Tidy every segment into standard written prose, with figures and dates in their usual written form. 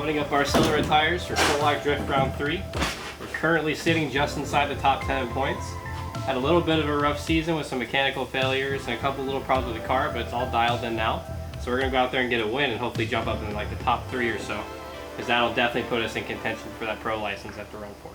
Loading up our Accelera tires for full-lock drift round 3. We're currently sitting just inside the top 10 in points. Had a little bit of a rough season with some mechanical failures and a couple little problems with the car, but it's all dialed in now. So we're gonna go out there and get a win and hopefully jump up in like the top 3 or so, because that'll definitely put us in contention for that pro license at the run for.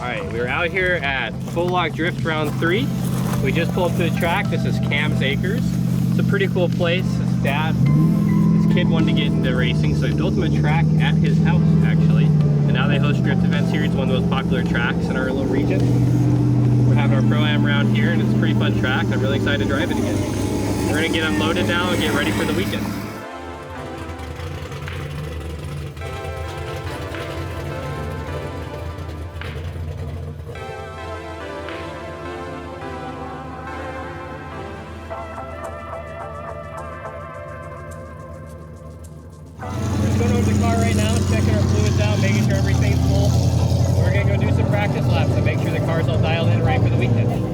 Alright, we're out here at Full Lock Drift Round 3. We just pulled to the track. This is Cam's Acres. It's a pretty cool place. His kid wanted to get into racing, so he built him a track at his house, actually. And now they host drift events here. It's one of the most popular tracks in our little region. We're having our Pro-Am round here, and it's a pretty fun track. I'm really excited to drive it again. We're going to get unloaded now and get ready for the weekend. Going over the car right now, checking our fluids out, making sure everything's full. We're going to go do some practice laps to make sure the car's all dialed in right for the weekend.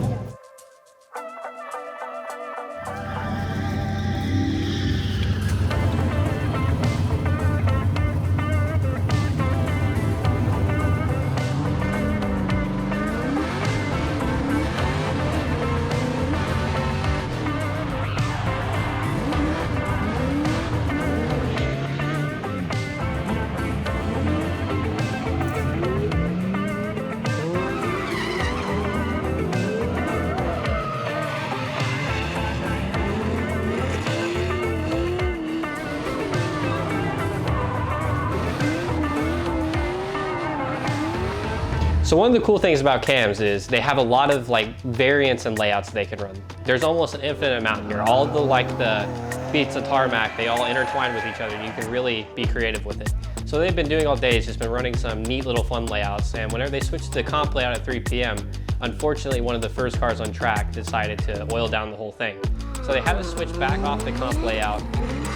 So one of the cool things about cams is they have a lot of like variants and layouts they can run. There's almost an infinite amount here. All the pizza tarmac, they all intertwine with each other and you can really be creative with it. So they've been doing all day is just been running some neat little fun layouts, and whenever they switched to the comp layout at 3 p.m., unfortunately one of the first cars on track decided to oil down the whole thing. So they had to switch back off the comp layout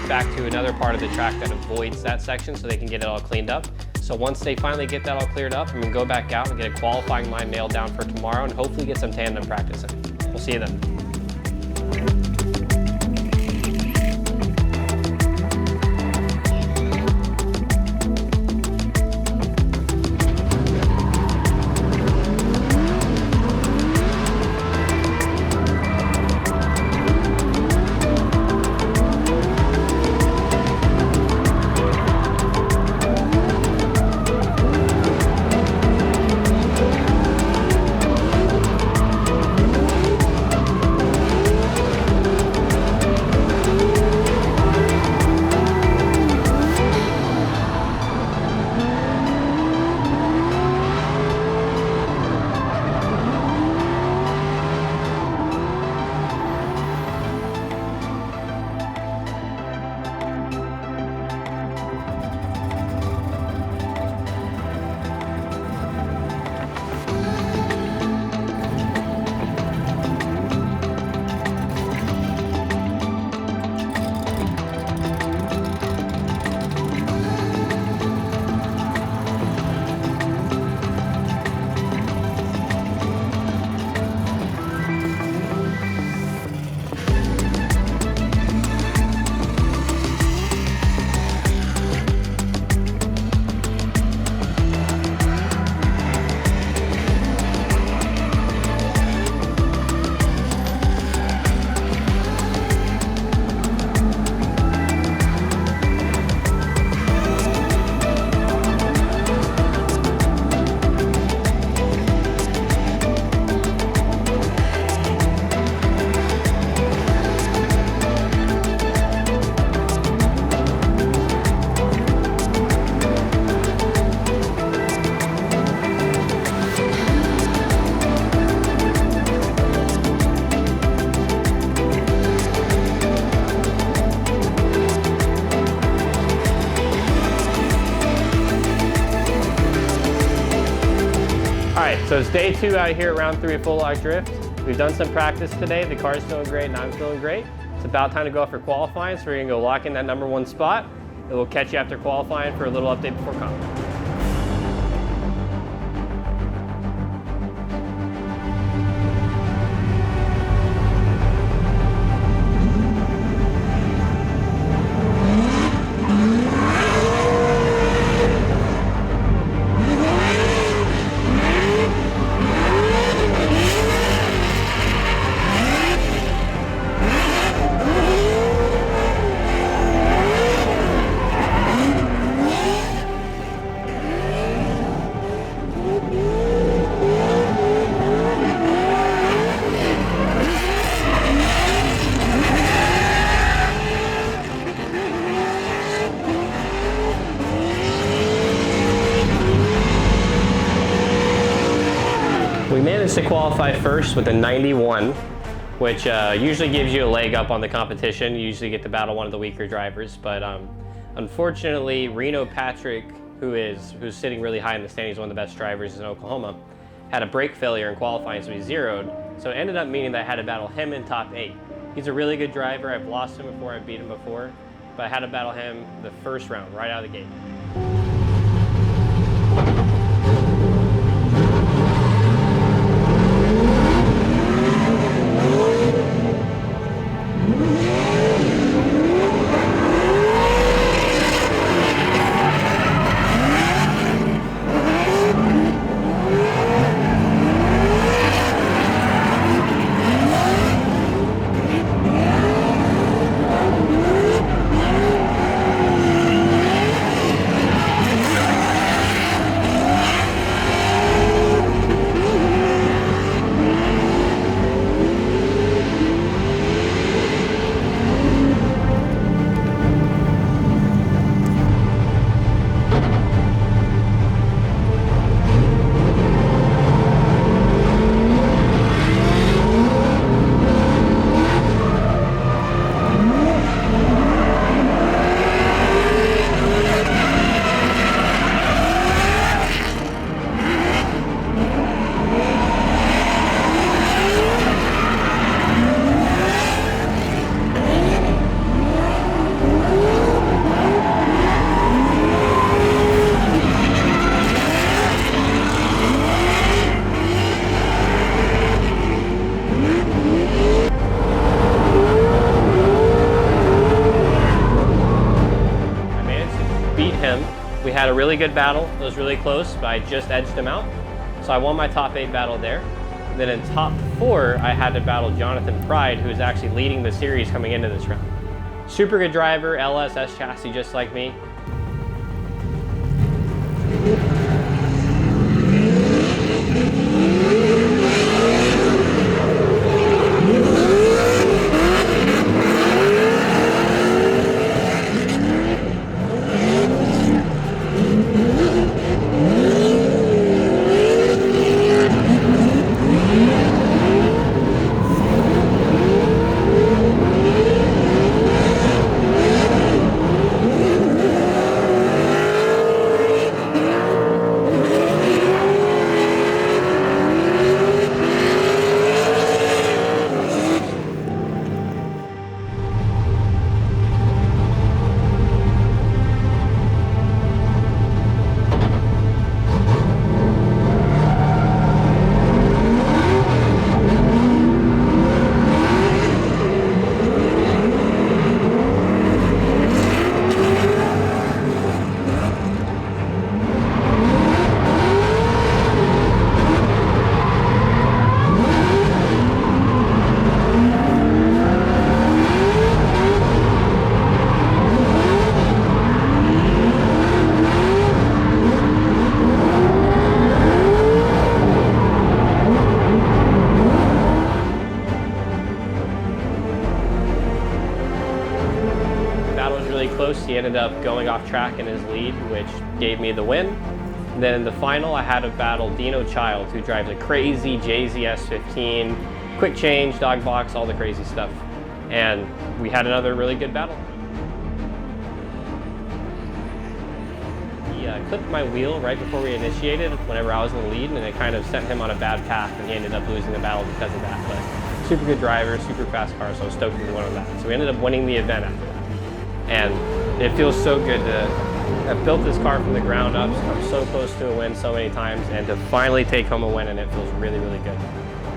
back to another part of the track that avoids that section so they can get it all cleaned up. So once they finally get that all cleared up, I'm going to go back out and get a qualifying line nailed down for tomorrow and hopefully get some tandem practice in. We'll see you then. right, so it's day 2 out here at round 3 of full lock drift. We've done some practice today. The car's feeling great and I'm feeling great. It's about time to go out for qualifying, so we're gonna go lock in that #1 spot. And we'll catch you after qualifying for a little update before comp. We managed to qualify first with a 91, which usually gives you a leg up on the competition. You usually get to battle one of the weaker drivers, but unfortunately, Reno Patrick, who's sitting really high in the standings, one of the best drivers in Oklahoma, had a brake failure in qualifying, so he zeroed. So it ended up meaning that I had to battle him in top 8. He's a really good driver. I've lost him before, I've beat him before, but I had to battle him the first round, right out of the gate. We had a really good battle. It was really close, but I just edged him out. So I won my top 8 battle there. And then in top 4, I had to battle Jonathan Pride, who is actually leading the series coming into this round. Super good driver, LSS chassis just like me. Close. He ended up going off track in his lead, which gave me the win. And then in the final, I had to battle Dino Child, who drives a crazy JZ S14, quick change, dog box, all the crazy stuff. And we had another really good battle. He clipped my wheel right before we initiated whenever I was in the lead, and it kind of sent him on a bad path, and he ended up losing the battle because of that. But super good driver, super fast car, so I was stoked we won on that. So we ended up winning the event after that. And it feels so good to have built this car from the ground up, come so close to a win so many times, and to finally take home a win, and it feels really, really good.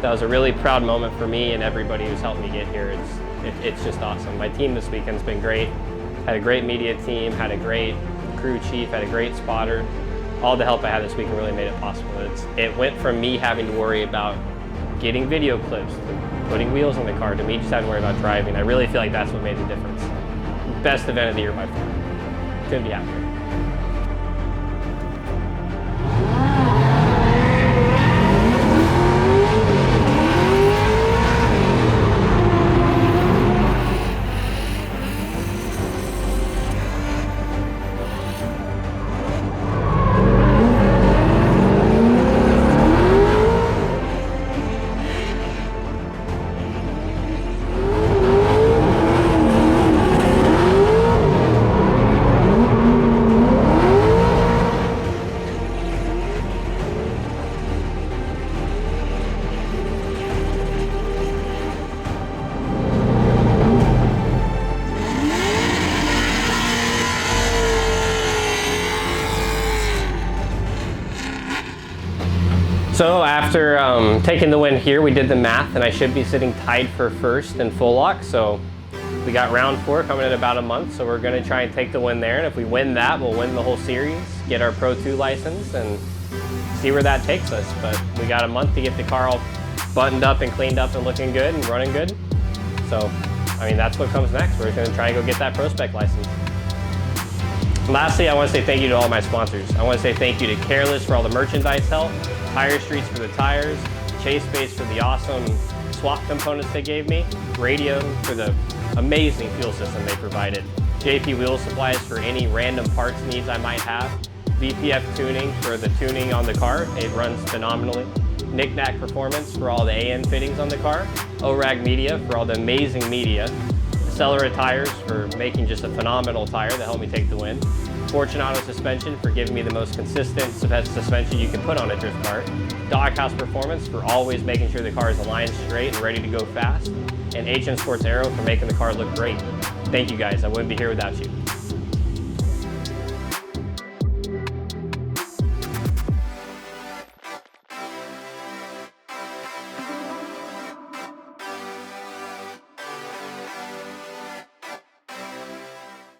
That was a really proud moment for me and everybody who's helped me get here. It's just awesome. My team this weekend's been great. Had a great media team, had a great crew chief, had a great spotter. All the help I had this weekend really made it possible. It went from me having to worry about getting video clips, to putting wheels on the car, to me just having to worry about driving. I really feel like that's what made the difference. Best event of the year by far. Couldn't be happier. So after taking the win here, we did the math, and I should be sitting tied for first in full lock. So we got round 4 coming in about a month, so we're going to try and take the win there. And if we win that, we'll win the whole series, get our Pro 2 license, and see where that takes us. But we got a month to get the car all buttoned up and cleaned up and looking good and running good. So, I mean, that's what comes next. We're going to try and go get that Pro Spec license. Lastly, I want to say thank you to all my sponsors. I want to say thank you to Kareless for all the merchandise help, Tire Streets for the tires, Chase Base for the awesome swap components they gave me, Radium for the amazing fuel system they provided, JP Wheel Supplies for any random parts needs I might have, VPF Tuning for the tuning on the car, it runs phenomenally, Knack Performance for all the AN fittings on the car, Orag Media for all the amazing media, Accelera Tires for making just a phenomenal tire that helped me take the win, Fortunato Suspension for giving me the most consistent suspension you can put on a drift cart, Doghouse Performance for always making sure the car is aligned straight and ready to go fast, and Sports Aero for making the car look great. Thank you guys, I wouldn't be here without you.